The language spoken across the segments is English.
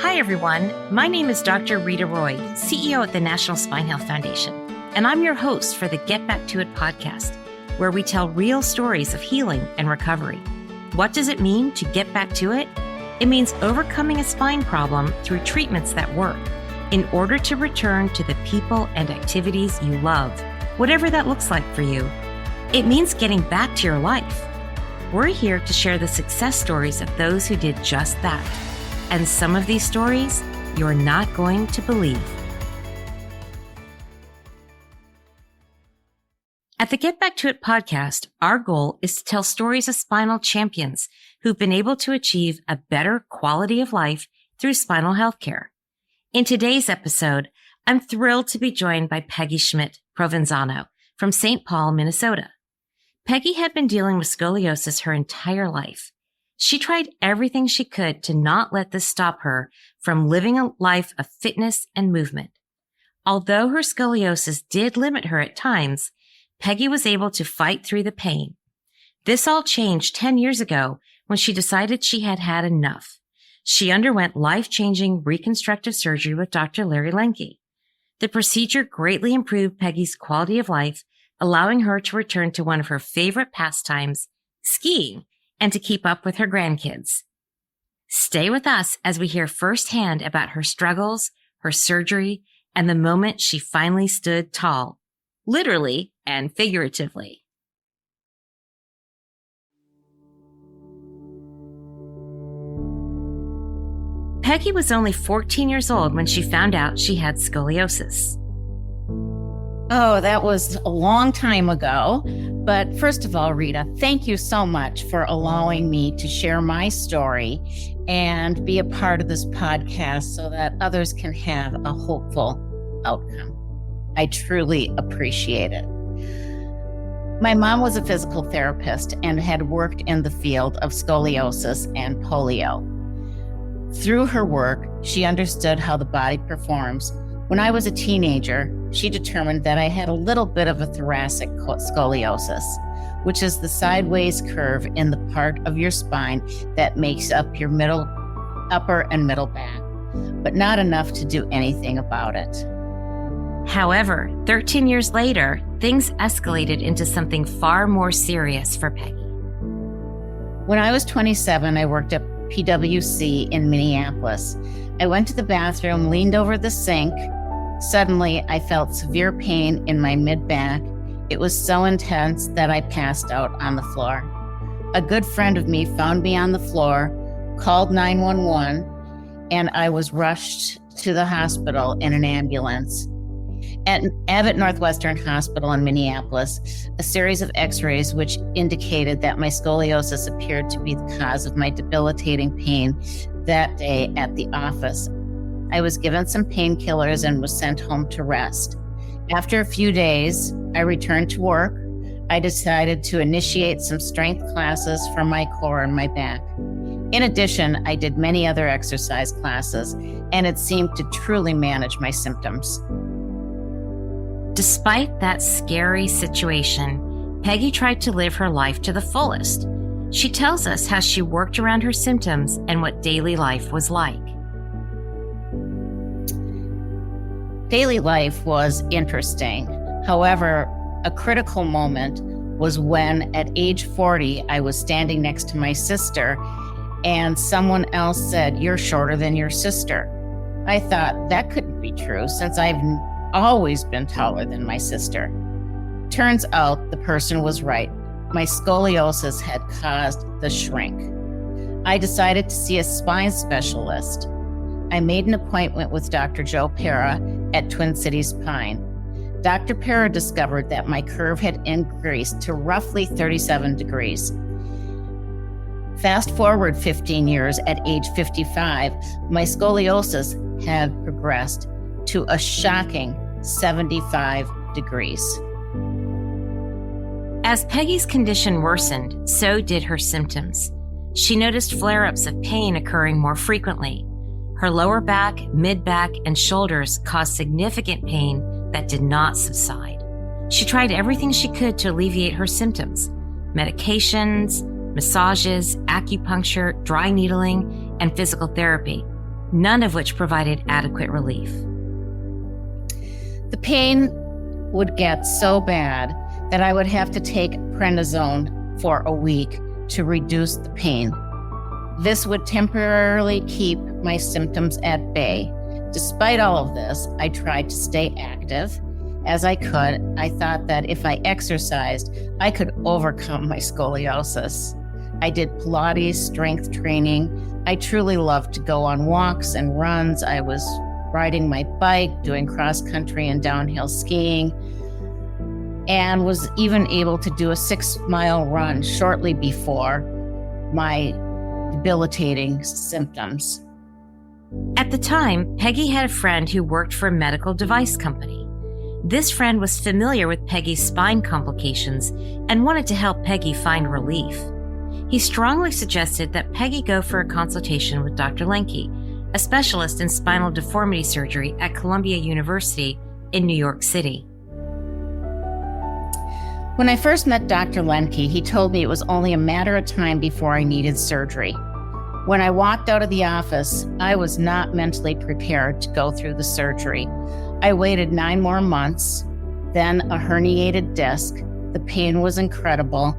Hi, everyone. My name is Dr. Rita Roy, CEO at the National Spine Health Foundation, and I'm your host for the Get Back to It podcast, where we tell real stories of healing and recovery. What does it mean to get back to it? It means overcoming a spine problem through treatments that work in order to return to the people and activities you love, whatever that looks like for you. It means getting back to your life. We're here to share the success stories of those who did just that. And some of these stories you're not going to believe. At the Get Back to It podcast, our goal is to tell stories of spinal champions who've been able to achieve a better quality of life through spinal health care. In today's episode, I'm thrilled to be joined by Peggy Schmidt Provenzano from St. Paul, Minnesota. Peggy had been dealing with scoliosis her entire life. She tried everything she could to not let this stop her from living a life of fitness and movement. Although her scoliosis did limit her at times, Peggy was able to fight through the pain. This all changed 10 years ago when she decided she had had enough. She underwent life-changing reconstructive surgery with Dr. Larry Lenke. The procedure greatly improved Peggy's quality of life, allowing her to return to one of her favorite pastimes, skiing, and to keep up with her grandkids. Stay with us as we hear firsthand about her struggles, her surgery, and the moment she finally stood tall, literally and figuratively. Peggy was only 14 years old when she found out she had scoliosis. Oh, that was a long time ago. But first of all, Rita, thank you so much for allowing me to share my story and be a part of this podcast so that others can have a hopeful outcome. I truly appreciate it. My mom was a physical therapist and had worked in the field of scoliosis and polio. Through her work, she understood how the body performs. When I was a teenager, she determined that I had a little bit of a thoracic scoliosis, which is the sideways curve in the part of your spine that makes up your upper and middle back, but not enough to do anything about it. However, 13 years later, things escalated into something far more serious for Peggy. When I was 27, I worked at PwC in Minneapolis. I went to the bathroom, leaned over the sink. Suddenly, I felt severe pain in my mid-back. It was so intense that I passed out on the floor. A good friend of me found me on the floor, called 911, and I was rushed to the hospital in an ambulance. At Abbott Northwestern Hospital in Minneapolis, a series of x-rays which indicated that my scoliosis appeared to be the cause of my debilitating pain that day at the office. I was given some painkillers and was sent home to rest. After a few days, I returned to work. I decided to initiate some strength classes for my core and my back. In addition, I did many other exercise classes, and it seemed to truly manage my symptoms. Despite that scary situation, Peggy tried to live her life to the fullest. She tells us how she worked around her symptoms and what daily life was like. Daily life was interesting. However, a critical moment was when at age 40, I was standing next to my sister and someone else said, "You're shorter than your sister." I thought that couldn't be true since I've always been taller than my sister. Turns out the person was right. My scoliosis had caused the shrink. I decided to see a spine specialist. I made an appointment with Dr. Joe Pera at Twin Cities Spine. Dr. Pera discovered that my curve had increased to roughly 37 degrees. Fast forward 15 years, at age 55, my scoliosis had progressed to a shocking 75 degrees. As Peggy's condition worsened, so did her symptoms. She noticed flare-ups of pain occurring more frequently. Her lower back, mid-back, and shoulders caused significant pain that did not subside. She tried everything she could to alleviate her symptoms: medications, massages, acupuncture, dry needling, and physical therapy. none of which provided adequate relief. The pain would get so bad that I would have to take prednisone for a week to reduce the pain. This would temporarily keep my symptoms at bay. Despite all of this, I tried to stay active as I could. I thought that if I exercised, I could overcome my scoliosis. I did Pilates, strength training. I truly loved to go on walks and runs. I was riding my bike, doing cross country and downhill skiing, and was even able to do a 6-mile run shortly before my debilitating symptoms. At the time, Peggy had a friend who worked for a medical device company. This friend was familiar with Peggy's spine complications and wanted to help Peggy find relief. He strongly suggested that Peggy go for a consultation with Dr. Lenke, a specialist in spinal deformity surgery at Columbia University in New York City. When I first met Dr. Lenke, he told me it was only a matter of time before I needed surgery. When I walked out of the office, I was not mentally prepared to go through the surgery. I waited 9 more months, then a herniated disc. The pain was incredible.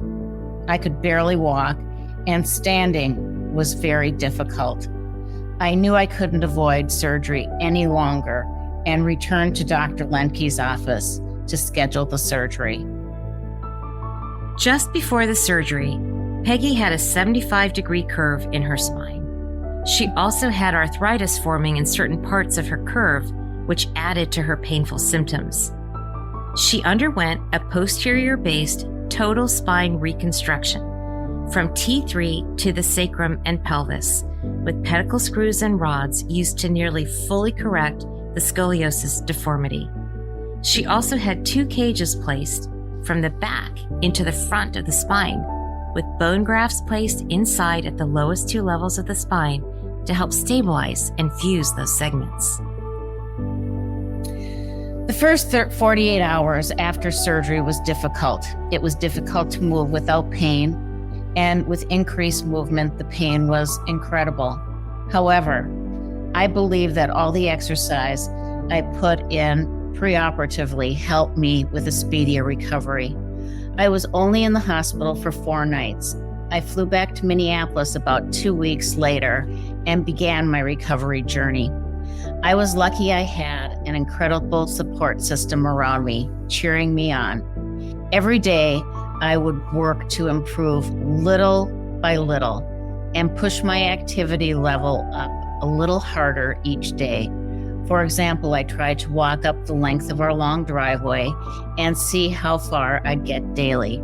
I could barely walk, and standing was very difficult. I knew I couldn't avoid surgery any longer and returned to Dr. Lenke's office to schedule the surgery. Just before the surgery, Peggy had a 75-degree curve in her spine. She also had arthritis forming in certain parts of her curve, which added to her painful symptoms. She underwent a posterior-based total spine reconstruction from T3 to the sacrum and pelvis, with pedicle screws and rods used to nearly fully correct the scoliosis deformity. She also had 2 cages placed from the back into the front of the spine, with bone grafts placed inside at the lowest 2 levels of the spine to help stabilize and fuse those segments. The first 48 hours after surgery was difficult. It was difficult to move without pain, and with increased movement, the pain was incredible. However, I believe that all the exercise I put in preoperatively helped me with a speedier recovery. I was only in the hospital for 4 nights. I flew back to Minneapolis about 2 weeks later and began my recovery journey. I was lucky I had an incredible support system around me, cheering me on. Every day, I would work to improve little by little and push my activity level up a little harder each day. For example, I tried to walk up the length of our long driveway and see how far I'd get daily.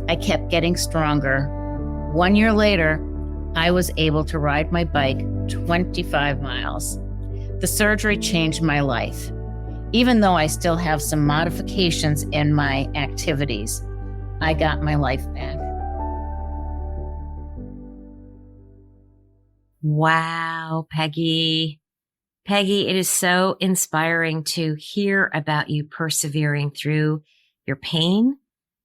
I kept getting stronger. 1 year later, I was able to ride my bike 25 miles. The surgery changed my life. Even though I still have some modifications in my activities, I got my life back. Wow, Peggy. Peggy, it is so inspiring to hear about you persevering through your pain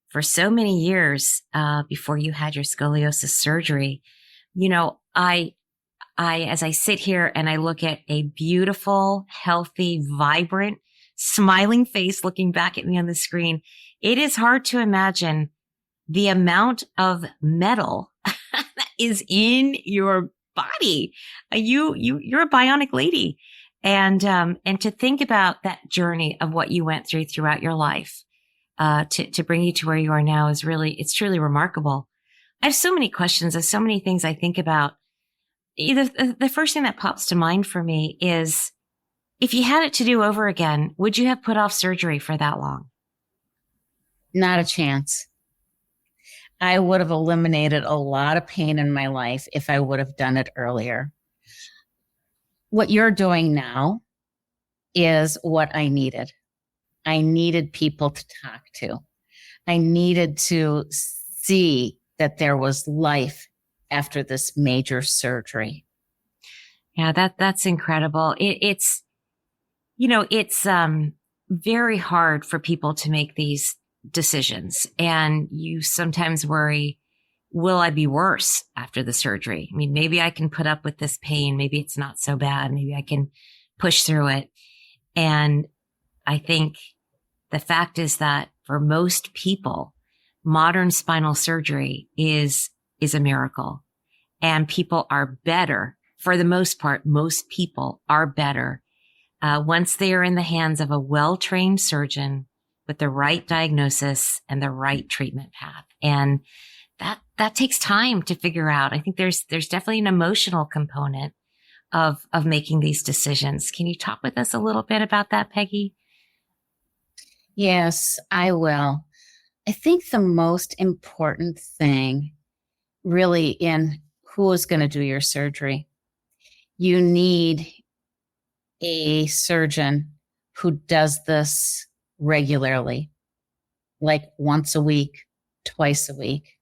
for so many years before you had your scoliosis surgery. You know, I, as I sit here and I look at a beautiful, healthy, vibrant, smiling face looking back at me on the screen, it is hard to imagine the amount of metal that is in your body. You're a bionic lady. And to think about that journey of what you went through throughout your life, to bring you to where you are now is it's truly remarkable. I have so many questions. There's so many things I think about. The first thing that pops to mind for me is, if you had it to do over again, would you have put off surgery for that long? Not a chance. I would have eliminated a lot of pain in my life if I would have done it earlier. What you're doing now is what I needed. I needed people to talk to. I needed to see that there was life after this major surgery. Yeah, that's incredible. It's very hard for people to make these decisions, and you sometimes worry, will I be worse after the surgery? I mean, maybe I can put up with this pain. Maybe it's not so bad. Maybe I can push through it. And I think the fact is that for most people, modern spinal surgery is a miracle, and people are better. For the most part, most people are better once they are in the hands of a well-trained surgeon with the right diagnosis and the right treatment path. And that takes time to figure out. I think there's definitely an emotional component of making these decisions. Can you talk with us a little bit about that, Peggy? Yes, I will. I think the most important thing really in who is going to do your surgery, you need a surgeon who does this regularly, like once a week, twice a week.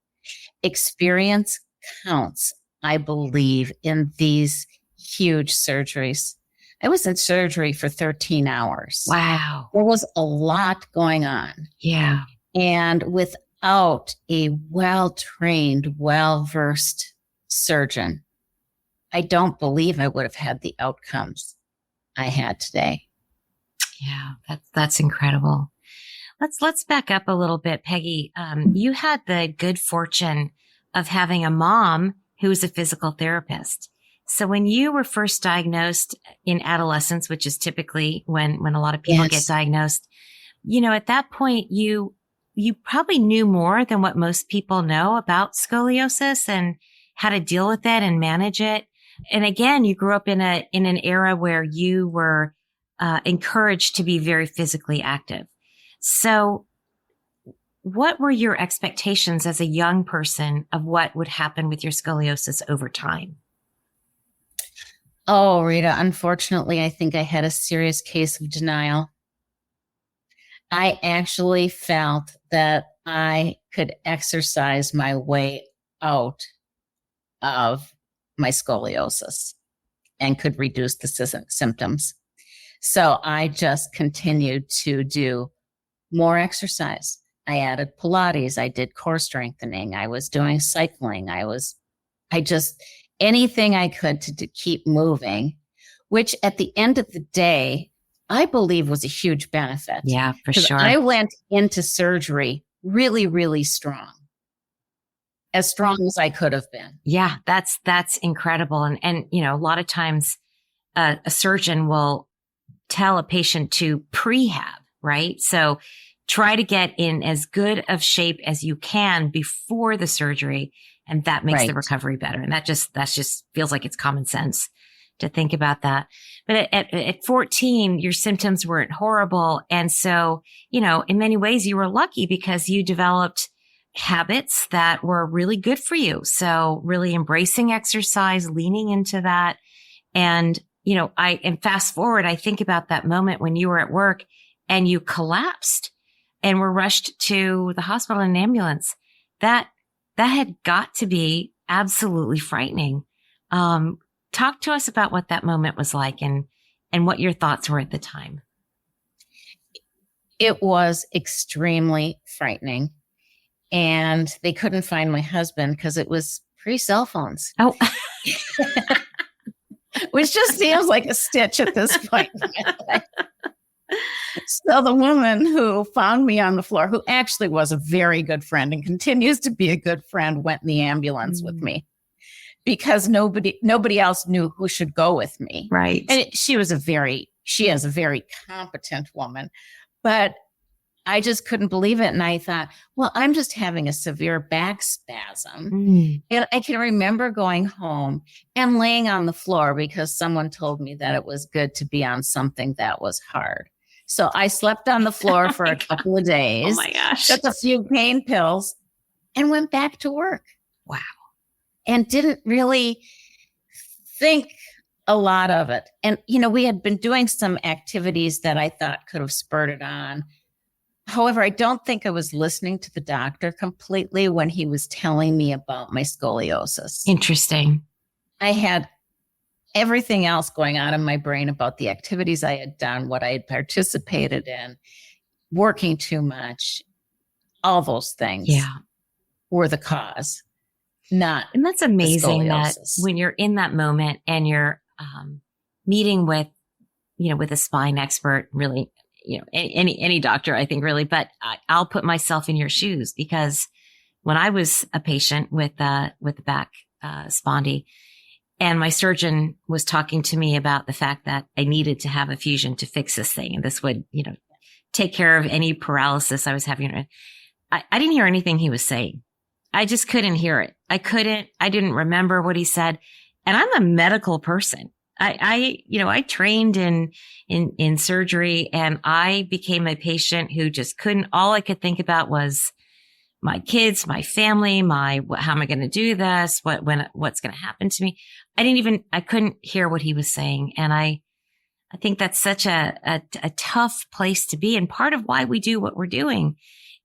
Experience counts, I believe, in these huge surgeries. I was in surgery for 13 hours. Wow. There was a lot going on. Yeah. And without a well-trained, well-versed surgeon, I don't believe I would have had the outcomes I had today. Yeah, that's incredible. Let's back up a little bit, Peggy. You had the good fortune of having a mom who was a physical therapist. So when you were first diagnosed in adolescence, which is typically when a lot of people get diagnosed, at that point, you probably knew more than what most people know about scoliosis and how to deal with it and manage it. And again, you grew up in an era where you were encouraged to be very physically active. So what were your expectations as a young person of what would happen with your scoliosis over time? Oh, Rita, unfortunately, I think I had a serious case of denial. I actually felt that I could exercise my way out of my scoliosis and could reduce the symptoms. So I just continued to do more exercise. I added Pilates. I did core strengthening. I was doing cycling. Anything I could to keep moving, which at the end of the day, I believe was a huge benefit. Yeah, for sure. I went into surgery really, really strong. As strong as I could have been. Yeah, that's incredible. And a lot of times a surgeon will tell a patient to prehab, right? So try to get in as good of shape as you can before the surgery. And that makes the recovery better. And that just feels like it's common sense to think about that. But at 14, your symptoms weren't horrible. And so, in many ways you were lucky because you developed habits that were really good for you. So really embracing exercise, leaning into that. And, and fast forward, I think about that moment when you were at work and you collapsed and were rushed to the hospital in an ambulance. That had got to be absolutely frightening. Talk to us about what that moment was like and what your thoughts were at the time. It was extremely frightening. And they couldn't find my husband because it was pre-cell phones. Oh, which just seems like a stitch at this point. So the woman who found me on the floor, who actually was a very good friend and continues to be a good friend, went in the ambulance with me because nobody else knew who should go with me. Right. And she is a very competent woman, but I just couldn't believe it. And I thought, well, I'm just having a severe back spasm. And I can remember going home and laying on the floor because someone told me that it was good to be on something that was hard. So I slept on the floor for a couple of days. Oh my gosh. Took a few pain pills and went back to work. Wow. And didn't really think a lot of it. And, we had been doing some activities that I thought could have spurred it on. However, I don't think I was listening to the doctor completely when he was telling me about my scoliosis. Interesting. I had everything else going on in my brain about the activities I had done, what I had participated in, working too much, all those things were the cause. not And that's the amazing that scoliosis. when you're in that moment and you're meeting with, with a spine expert, really, any doctor, I think really, but I'll put myself in your shoes because when I was a patient with the back spondy and my surgeon was talking to me about the fact that I needed to have a fusion to fix this thing. And this would, take care of any paralysis I was having. I didn't hear anything he was saying. I just couldn't hear it. I didn't remember what he said. And I'm a medical person. I trained in surgery and I became a patient who just all I could think about was my kids, my family, how am I going to do this? What's going to happen to me? I couldn't hear what he was saying. And I think that's such a tough place to be. And part of why we do what we're doing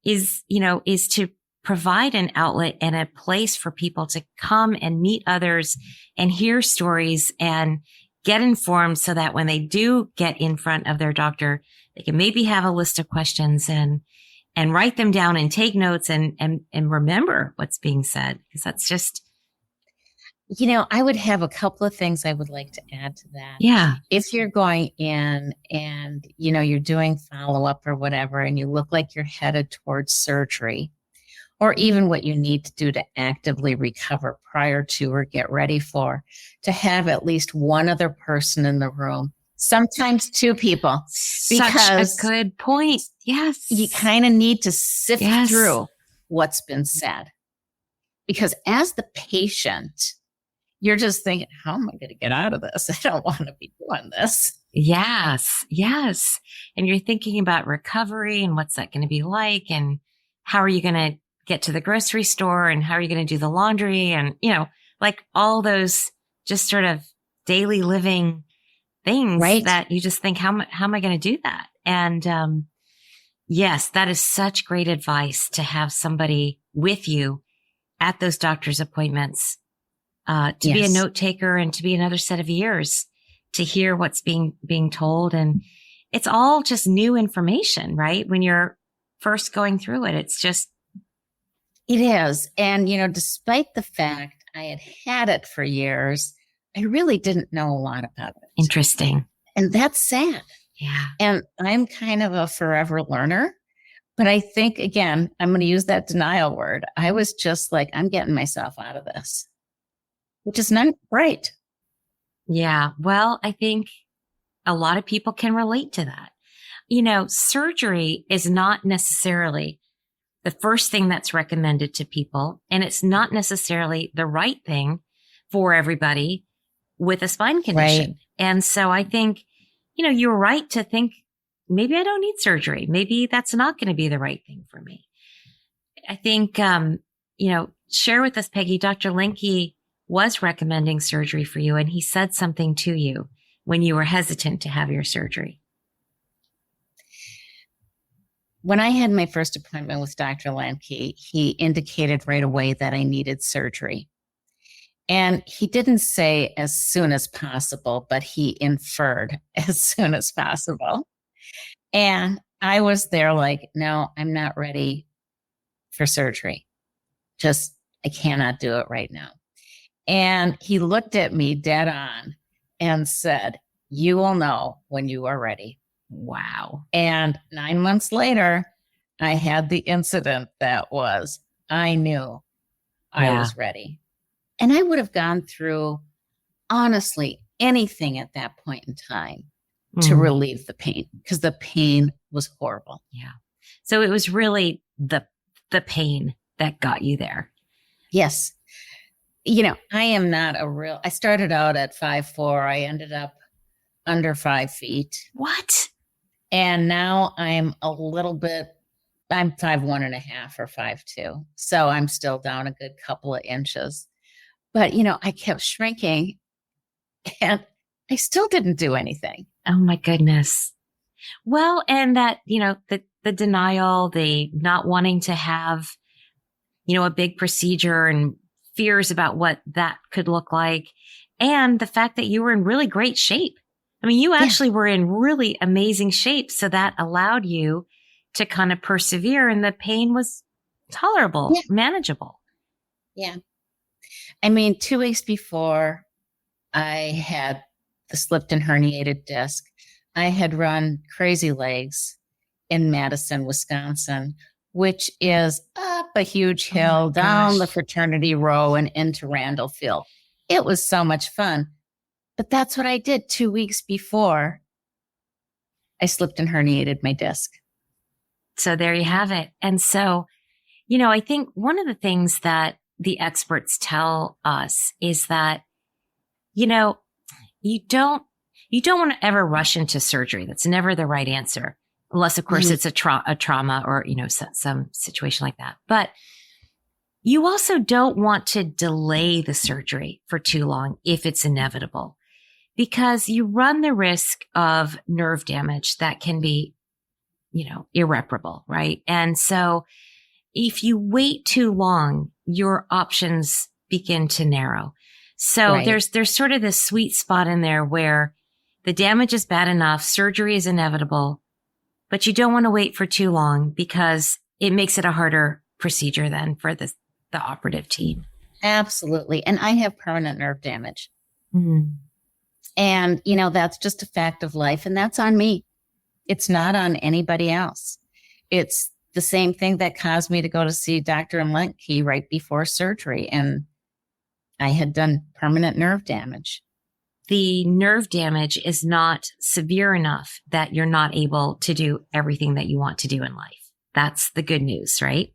is to provide an outlet and a place for people to come and meet others and hear stories and get informed so that when they do get in front of their doctor, they can maybe have a list of questions and write them down and take notes and remember what's being said. Because that's just, I would have a couple of things I would like to add to that. Yeah. If you're going in and, you're doing follow-up or whatever, and you look like you're headed towards surgery, or even what you need to do to actively recover prior to or get ready for, to have at least one other person in the room, sometimes two people. Such a good point. Yes. You kind of need to sift Yes. through what's been said. Because as the patient, you're just thinking, how am I going to get out of this? I don't want to be doing this. Yes. Yes. And you're thinking about recovery and what's that going to be like? And how are you going to get to the grocery store? And how are you going to do the laundry? And, like all those just sort of daily living things that you just think, how am I going to do that? And, yes, that is such great advice to have somebody with you at those doctor's appointments. To be a note taker and to be another set of ears to hear what's being told. And it's all just new information, right? When you're first going through it, it is. And, despite the fact I had it for years, I really didn't know a lot about it. Interesting. And that's sad. Yeah. And I'm kind of a forever learner. But I think, again, I'm going to use that denial word. I was just like, I'm getting myself out of this, which is not right. Yeah. Well, I think a lot of people can relate to that. Surgery is not necessarily the first thing that's recommended to people, and it's not necessarily the right thing for everybody with a spine condition. Right. And so I think, you're right to think, maybe I don't need surgery. Maybe that's not going to be the right thing for me. I think, share with us, Peggy, Dr. Lenke was recommending surgery for you, and he said something to you when you were hesitant to have your surgery. When I had my first appointment with Dr. Lenke, he indicated right away that I needed surgery. And he didn't say as soon as possible, but he inferred as soon as possible. And I was there like, no, I'm not ready for surgery. I cannot do it right now. And he looked at me dead on and said, you will know when you are ready. Wow. And 9 months later, I had the incident I knew I was ready. And I would have gone through, honestly, anything at that point in time to relieve the pain, because the pain was horrible. Yeah. So it was really the pain that got you there. Yes. I am not I started out at 5'4". I ended up under 5 feet. What? And now I'm 5'1.5" or 5'2". So I'm still down a good couple of inches. But, I kept shrinking and I still didn't do anything. Oh my goodness. Well, and that, the denial, the not wanting to have, a big procedure and fears about what that could look like. And the fact that you were in really great shape. I mean, you actually were in really amazing shape. So that allowed you to kind of persevere and the pain was tolerable, manageable. Yeah. I mean, 2 weeks before I had the slipped and herniated disc, I had run Crazy Legs in Madison, Wisconsin, which is up a huge hill, down the fraternity row and into Randall Field. It was so much fun. But that's what I did 2 weeks before I slipped and herniated my disc. So there you have it. And so, I think one of the things that the experts tell us is that, you don't want to ever rush into surgery. That's never the right answer. Unless, of course, it's a trauma or, some situation like that. But you also don't want to delay the surgery for too long if it's inevitable, because you run the risk of nerve damage that can be, irreparable, right? And so if you wait too long, your options begin to narrow. So there's sort of this sweet spot in there where the damage is bad enough, surgery is inevitable, but you don't want to wait for too long because it makes it a harder procedure then for the operative team. Absolutely. And I have permanent nerve damage. Mm-hmm. And, that's just a fact of life. And that's on me. It's not on anybody else. It's the same thing that caused me to go to see Dr. Lemke right before surgery. And I had done permanent nerve damage. The nerve damage is not severe enough that you're not able to do everything that you want to do in life. That's the good news, right?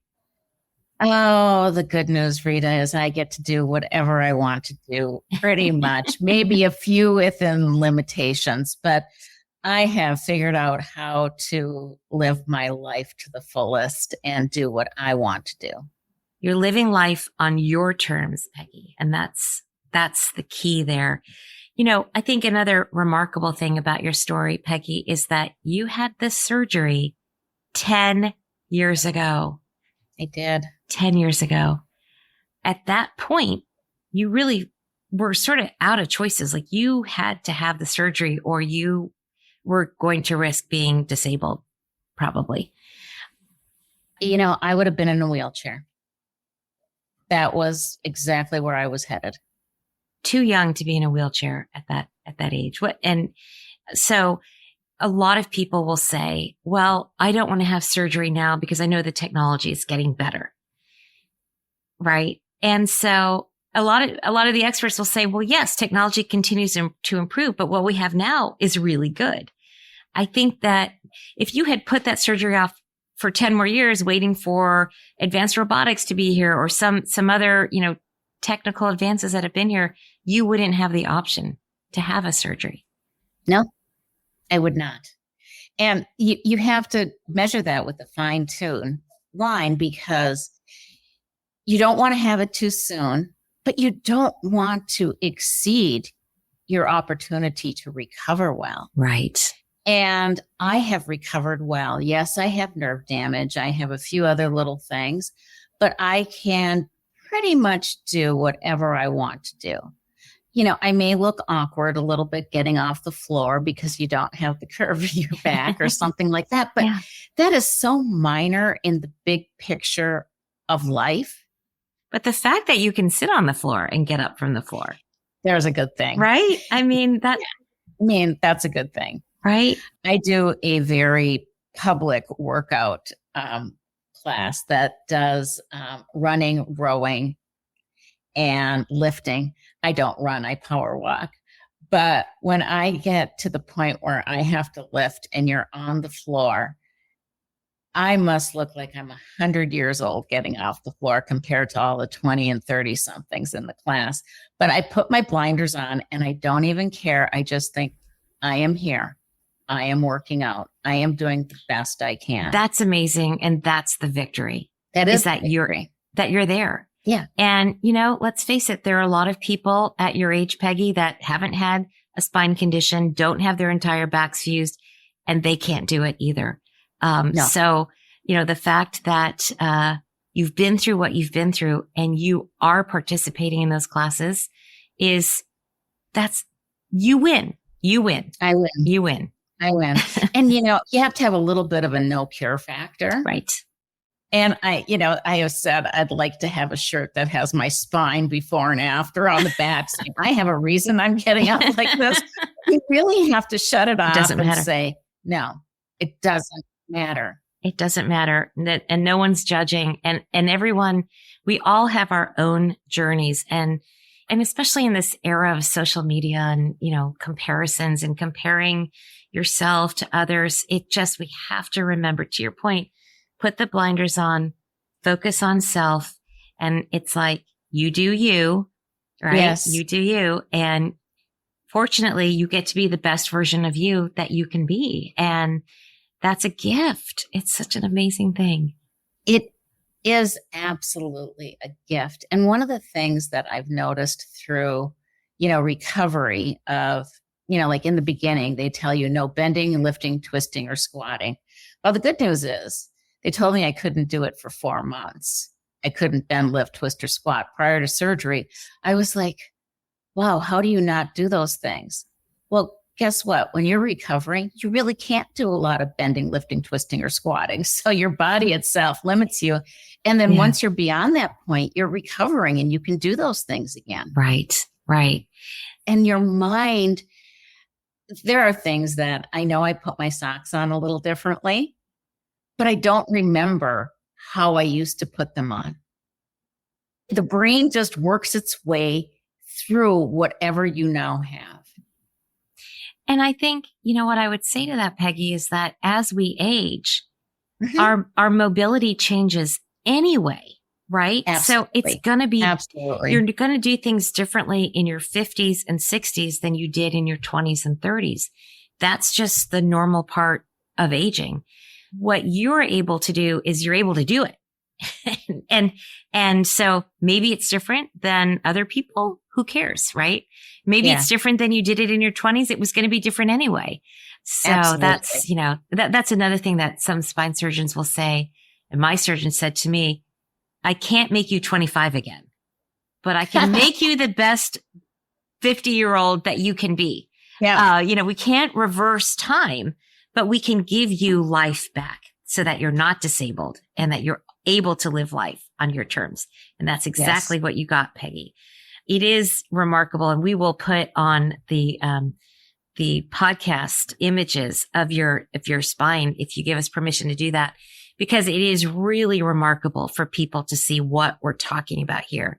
Oh, the good news, Rita, is I get to do whatever I want to do, pretty much. Maybe a few within limitations, but I have figured out how to live my life to the fullest and do what I want to do. You're living life on your terms, Peggy, and that's the key there. I think another remarkable thing about your story, Peggy, is that you had this surgery 10 years ago. I did. 10 years ago. At that point, you really were sort of out of choices. Like, you had to have the surgery or you were going to risk being disabled, probably. I would have been in a wheelchair. That was exactly where I was headed. Too young to be in a wheelchair at that age. And so a lot of people will say, well, I don't want to have surgery now because I know the technology is getting better. Right. And so a lot of the experts will say, well, yes, technology continues to improve, but what we have now is really good. I think that if you had put that surgery off for 10 more years, waiting for advanced robotics to be here or some other, technical advances that have been here, you wouldn't have the option to have a surgery. No, I would not. And you have to measure that with a fine-tuned line, because you don't want to have it too soon, but you don't want to exceed your opportunity to recover well. Right. And I have recovered well. Yes, I have nerve damage. I have a few other little things, but I can pretty much do whatever I want to do. I may look awkward a little bit getting off the floor because you don't have the curve of your back or something like that. But that is so minor in the big picture of life. But the fact that you can sit on the floor and get up from the floor. There's a good thing. Right? I mean, that's a good thing. Right? I do a very public workout class that does running, rowing, and lifting. I don't run, I power walk. But when I get to the point where I have to lift and you're on the floor, I must look like I'm 100 years old getting off the floor compared to all the 20 and 30 somethings in the class. But I put my blinders on and I don't even care. I just think, I am here. I am working out. I am doing the best I can. That's amazing. And that's the victory. That is that victory. you're there. Yeah. And, let's face it, there are a lot of people at your age, Peggy, that haven't had a spine condition, don't have their entire backs fused, and they can't do it either. No. So, the fact that you've been through what you've been through and you are participating in those classes you win. You win. I win. You win. I win. And, you have to have a little bit of a no cure factor. Right. And I have said I'd like to have a shirt that has my spine before and after on the back. Saying, I have a reason I'm getting up like this. You really have to shut it off and say, no, it doesn't matter. It doesn't matter. And no one's judging. And everyone, we all have our own journeys. And especially in this era of social media and, comparisons and comparing yourself to others, we have to remember, to your point, put the blinders on, focus on self. And it's like, you do you, right? Yes. You do you. And fortunately, you get to be the best version of you that you can be. And that's a gift. It's such an amazing thing. It is absolutely a gift. And one of the things that I've noticed through, recovery of, like in the beginning, they tell you no bending, lifting, twisting, or squatting. Well, the good news is they told me I couldn't do it for 4 months. I couldn't bend, lift, twist, or squat prior to surgery. I was like, wow, how do you not do those things? Well, guess what? When you're recovering, you really can't do a lot of bending, lifting, twisting, or squatting. So your body itself limits you. And then once you're beyond that point, you're recovering and you can do those things again. Right, right. And your mind, there are things that I know I put my socks on a little differently, but I don't remember how I used to put them on. The brain just works its way through whatever you now have. And I think, what I would say to that, Peggy, is that as we age, our mobility changes anyway, right? Absolutely. So it's going to be, absolutely, you're going to do things differently in your 50s and 60s than you did in your 20s and 30s. That's just the normal part of aging. What you're able to do is you're able to do it. and so maybe it's different than other people. Who cares, right? Maybe it's different than you did it in your 20s. It was going to be different anyway. So that's, that's another thing that some spine surgeons will say. And my surgeon said to me, I can't make you 25 again, but I can make you the best 50-year-old that you can be. Yeah. We can't reverse time, but we can give you life back so that you're not disabled and that you're able to live life on your terms. And that's exactly what you got, Peggy. It is remarkable. And we will put on the podcast images of your spine, if you give us permission to do that, because it is really remarkable for people to see what we're talking about here,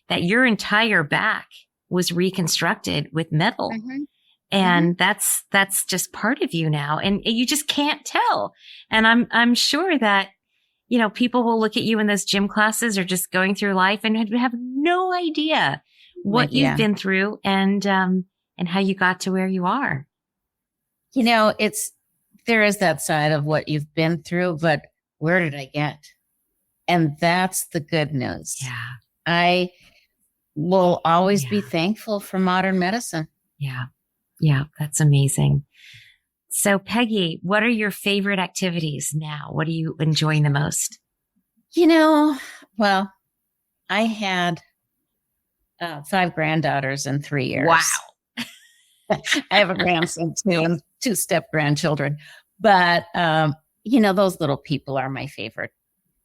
that your entire back was reconstructed with metal. Mm-hmm. And that's just part of you now. And you just can't tell. And I'm sure that, people will look at you in those gym classes or just going through life and have no idea what you've been through and how you got to where you are. There is that side of what you've been through, but where did I get? And that's the good news. Yeah. I will always be thankful for modern medicine. Yeah. Yeah. That's amazing. So Peggy, what are your favorite activities now? What are you enjoying the most? Well, I had 5 granddaughters in 3 years. Wow. I have a grandson too and 2 step grandchildren. But, those little people are my favorite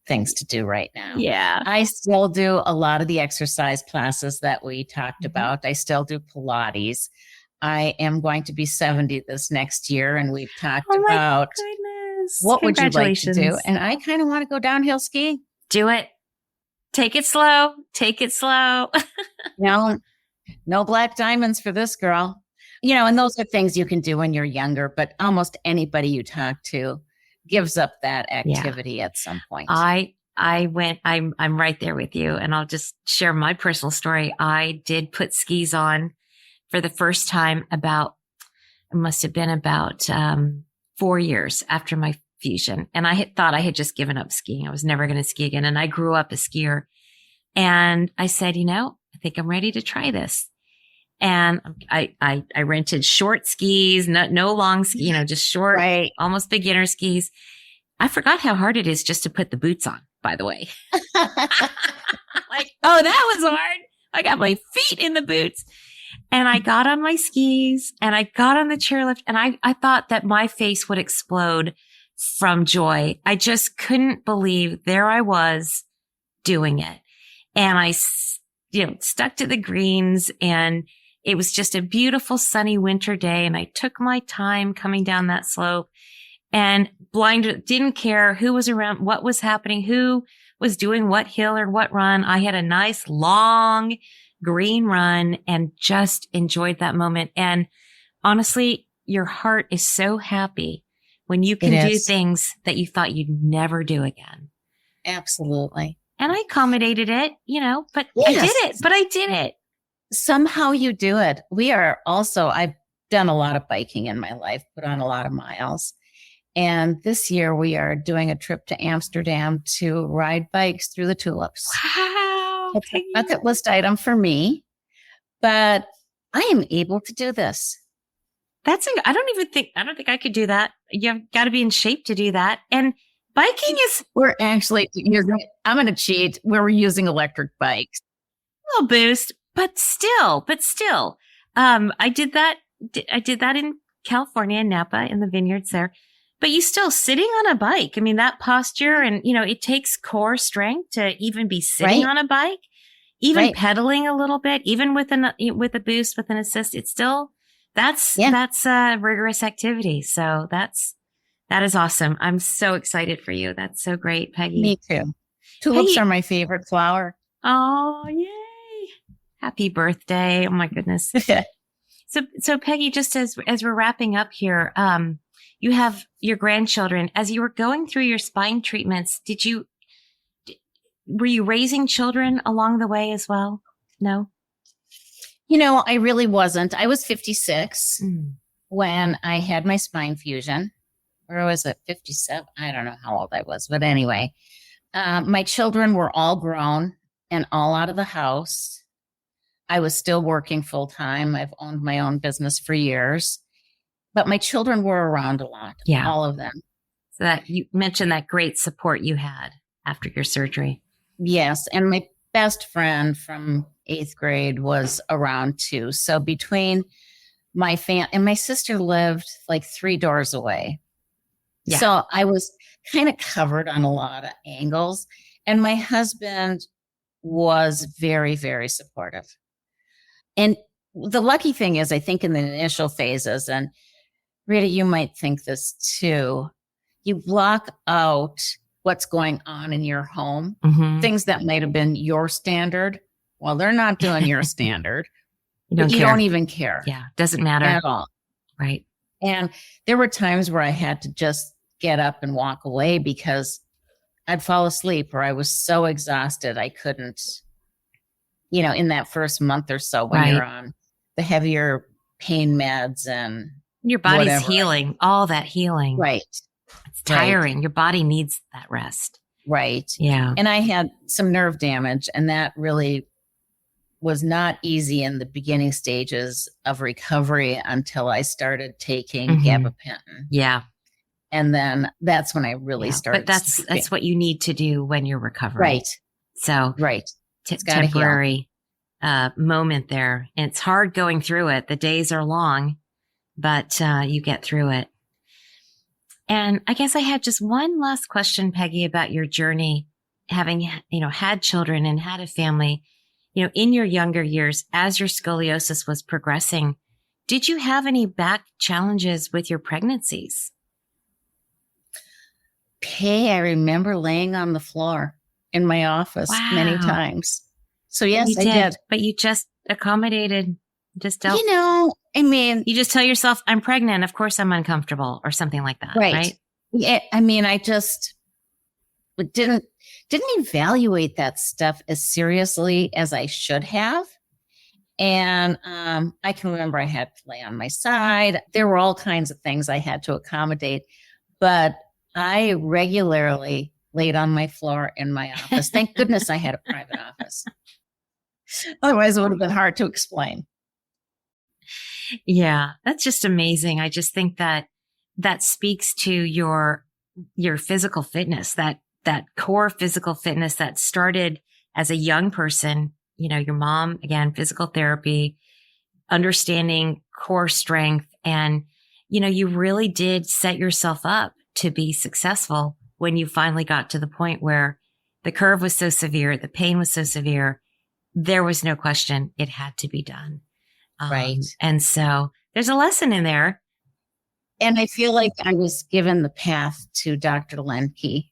things to do right now. Yeah. I still do a lot of the exercise classes that we talked about. I still do Pilates. I am going to be 70 this next year, and we've talked about what would you like to do? And I kind of want to go downhill skiing. Do it. Take it slow. Take it slow. No black diamonds for this girl. And those are things you can do when you're younger, but almost anybody you talk to gives up that activity at some point. I'm right there with you, and I'll just share my personal story. I did put skis on for the first time it must have been about 4 years after my fusion. And I thought I had just given up skiing. I was never going to ski again. And I grew up a skier. And I said, I think I'm ready to try this. And I rented short skis, no long ski, just short, almost beginner skis. I forgot how hard it is just to put the boots on, by the way. That was hard. I got my feet in the boots. And I got on my skis and I got on the chairlift, and I thought that my face would explode from joy. I just couldn't believe there I was doing it. And I, stuck to the greens, and it was just a beautiful sunny winter day. And I took my time coming down that slope and didn't care who was around, what was happening, who was doing what hill or what run. I had a nice long green run and just enjoyed that moment. And honestly, your heart is so happy when you can do things that you thought you'd never do again. Absolutely. And I accommodated it, but I did it. Somehow you do it. I've done a lot of biking in my life, put on a lot of miles. And this year we are doing a trip to Amsterdam to ride bikes through the tulips. Wow. It's a bucket list item for me, but I am able to do this. I don't think I could do that. You've got to be in shape to do that. And biking is... I'm going to cheat. We're using electric bikes. A little boost, but still. I did that in California, in Napa, in the vineyards there. But you still sitting on a bike. I mean, that posture and, it takes core strength to even be sitting on a bike, even pedaling a little bit, even with a boost, with an assist. It's still, that's a rigorous activity. So that is awesome. I'm so excited for you. That's so great, Peggy. Me too. Tulips are my favorite flower. Oh, yay. Happy birthday. Oh my goodness. So Peggy, just as we're wrapping up here, you have your grandchildren. As you were going through your spine treatments, were you raising children along the way as well? No? I really wasn't. I was 56 when I had my spine fusion. Or was it 57? I don't know how old I was. But anyway, my children were all grown and all out of the house. I was still working full time. I've owned my own business for years. But my children were around a lot, all of them. So that you mentioned that great support you had after your surgery. Yes. And my best friend from 8th grade was around too. So between my and my sister lived like 3 doors away. Yeah. So I was kind of covered on a lot of angles. And my husband was very, very supportive. And the lucky thing is, I think in the initial phases, and Rita, you might think this too, you block out what's going on in your home, things that might have been your standard. Well, they're not doing your standard. You don't even care. Yeah. Doesn't matter at all. Right. And there were times where I had to just get up and walk away because I'd fall asleep or I was so exhausted. I couldn't, in that first month or so when you're on the heavier pain meds and your body's healing, all that healing. Right. It's tiring. Your body needs that rest. Right. Yeah. And I had some nerve damage, and that really was not easy in the beginning stages of recovery until I started taking gabapentin. Yeah. And then that's when I really started. But that's what you need to do when you're recovering. Right. So temporary moment there. And it's hard going through it. The days are long, but you get through it. And I guess I had just one last question, Peggy, about your journey, having, had children and had a family, in your younger years, as your scoliosis was progressing. Did you have any back challenges with your pregnancies? Hey, I remember laying on the floor in my office many times. So yes, I did. But you just accommodated, just dealt. You just tell yourself, I'm pregnant. Of course I'm uncomfortable or something like that. Right. Yeah. I just didn't evaluate that stuff as seriously as I should have. And I can remember I had to lay on my side. There were all kinds of things I had to accommodate, but I regularly laid on my floor in my office. Thank goodness I had a private office. Otherwise, it would have been hard to explain. Yeah, that's just amazing. I just think that speaks to your physical fitness, that core physical fitness that started as a young person. Your mom, again, physical therapy, understanding core strength. And, you really did set yourself up to be successful when you finally got to the point where the curve was so severe, the pain was so severe, there was no question it had to be done. Right. And so there's a lesson in there. And I feel like I was given the path to Dr. Lemke,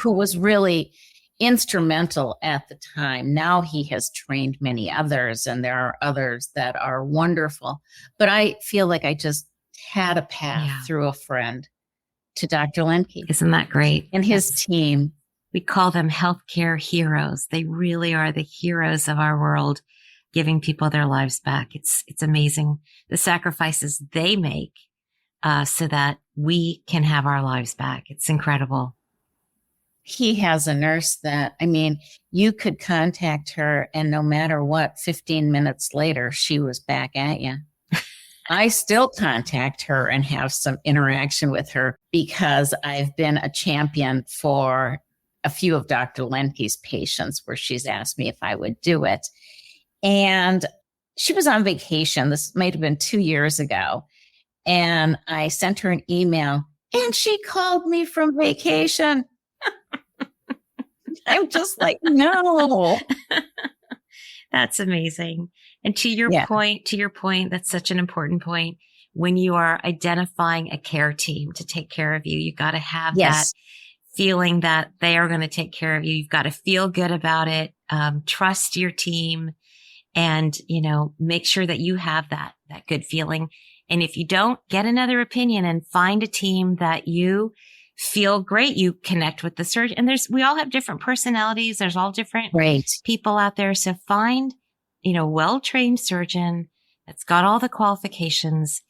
who was really instrumental at the time. Now he has trained many others, and there are others that are wonderful. But I feel like I just had a path through a friend to Dr. Lemke. Isn't that great? And his team. We call them healthcare heroes. They really are the heroes of our world, giving people their lives back. It's amazing the sacrifices they make so that we can have our lives back. It's incredible. He has a nurse that, I mean, you could contact her and no matter what, 15 minutes later, she was back at you. I still contact her and have some interaction with her because I've been a champion for a few of Dr. Lemke's patients where she's asked me if I would do it. And she was on vacation. This might have been 2 years ago. And I sent her an email and she called me from vacation. I'm just like, no. That's amazing. And to your point, that's such an important point. When you are identifying a care team to take care of you, you got to have that feeling that they are going to take care of you. You've got to feel good about it. Trust your team and, make sure that you have that good feeling. And if you don't, get another opinion and find a team that you feel great. You connect with the surgeon, and we all have different personalities. There's all different people out there. So find, well-trained surgeon that's got all the qualifications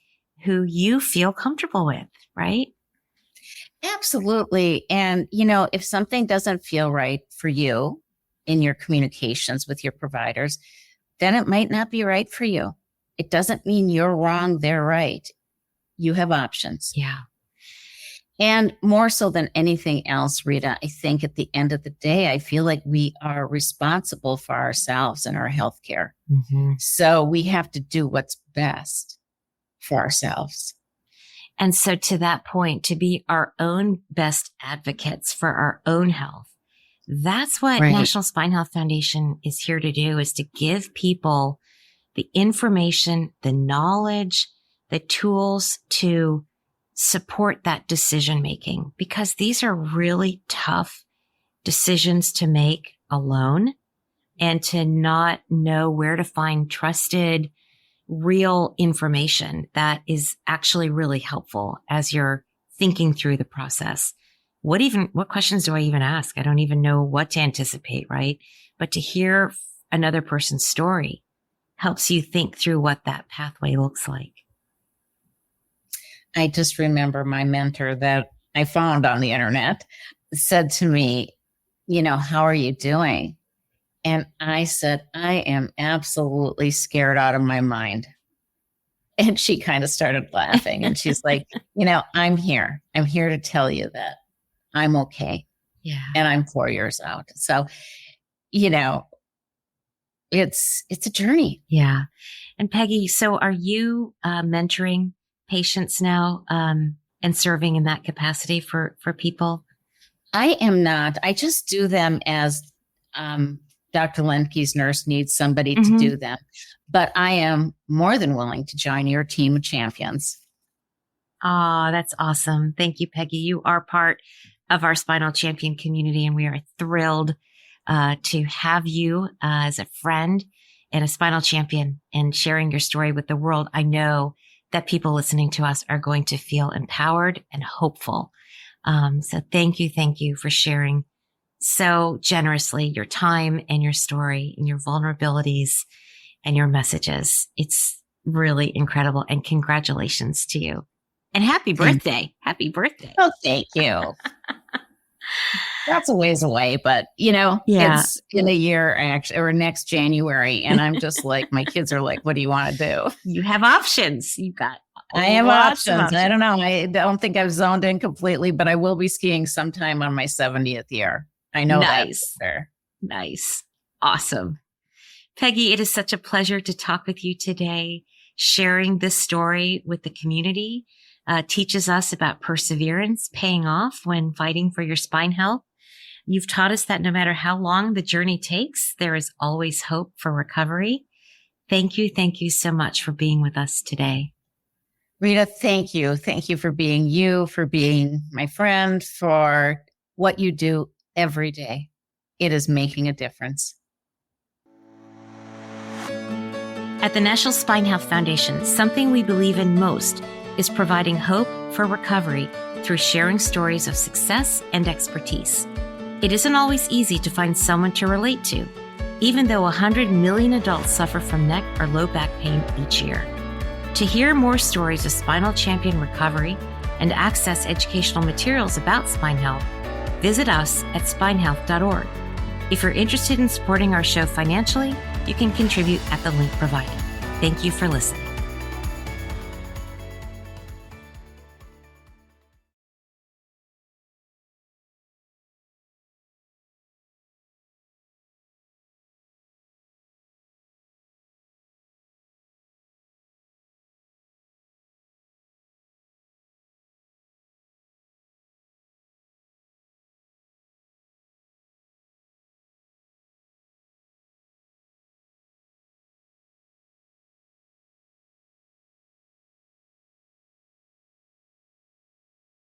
who you feel comfortable with, right? Absolutely. And, if something doesn't feel right for you in your communications with your providers, then it might not be right for you. It doesn't mean you're wrong, they're right. You have options. Yeah. And more so than anything else, Rita, I think at the end of the day, I feel like we are responsible for ourselves and our healthcare. Mm-hmm. So we have to do what's best for ourselves. And so to that point, to be our own best advocates for our own health, that's what National Spine Health Foundation is here to do, is to give people the information, the knowledge, the tools to support that decision making, because these are really tough decisions to make alone, and to not know where to find trusted, real information that is actually really helpful as you're thinking through the process. What questions do I even ask? I don't even know what to anticipate, right? But to hear another person's story helps you think through what that pathway looks like. I just remember my mentor that I found on the internet said to me, how are you doing? And I said, I am absolutely scared out of my mind. And she kind of started laughing and she's like, I'm here. I'm here to tell you that I'm okay. Yeah. And I'm 4 years out. So, it's a journey. Yeah. And Peggy, so are you mentoring patients now and serving in that capacity for people? I am not. I just do them as Dr. Lemke's nurse needs somebody to do them. But I am more than willing to join your team of champions. Oh, that's awesome. Thank you, Peggy. You are part of our Spinal Champion community, and we are thrilled to have you as a friend and a Spinal Champion and sharing your story with the world. I know that people listening to us are going to feel empowered and hopeful. So thank you for sharing so generously your time and your story and your vulnerabilities and your messages. It's really incredible, and congratulations to you. And happy birthday. Happy birthday. Oh, thank you. That's a ways away, but it's in a year actually, or next January. And I'm just like, my kids are like, what do you want to do? You have options. I have options. I don't know. I don't think I've zoned in completely, but I will be skiing sometime on my 70th year. I know that's there. Nice. Awesome. Peggy, it is such a pleasure to talk with you today, sharing this story with the community. teaches us about perseverance paying off when fighting for your spine health. You've taught us that no matter how long the journey takes, there is always hope for recovery. Thank you. Thank you so much for being with us today. Rita, thank you. Thank you, for being my friend, for what you do every day. It is making a difference. At the National Spine Health Foundation, something we believe in most is providing hope for recovery through sharing stories of success and expertise. It isn't always easy to find someone to relate to, even though 100 million adults suffer from neck or low back pain each year. To hear more stories of spinal champion recovery and access educational materials about spine health, visit us at spinehealth.org. If you're interested in supporting our show financially, you can contribute at the link provided. Thank you for listening.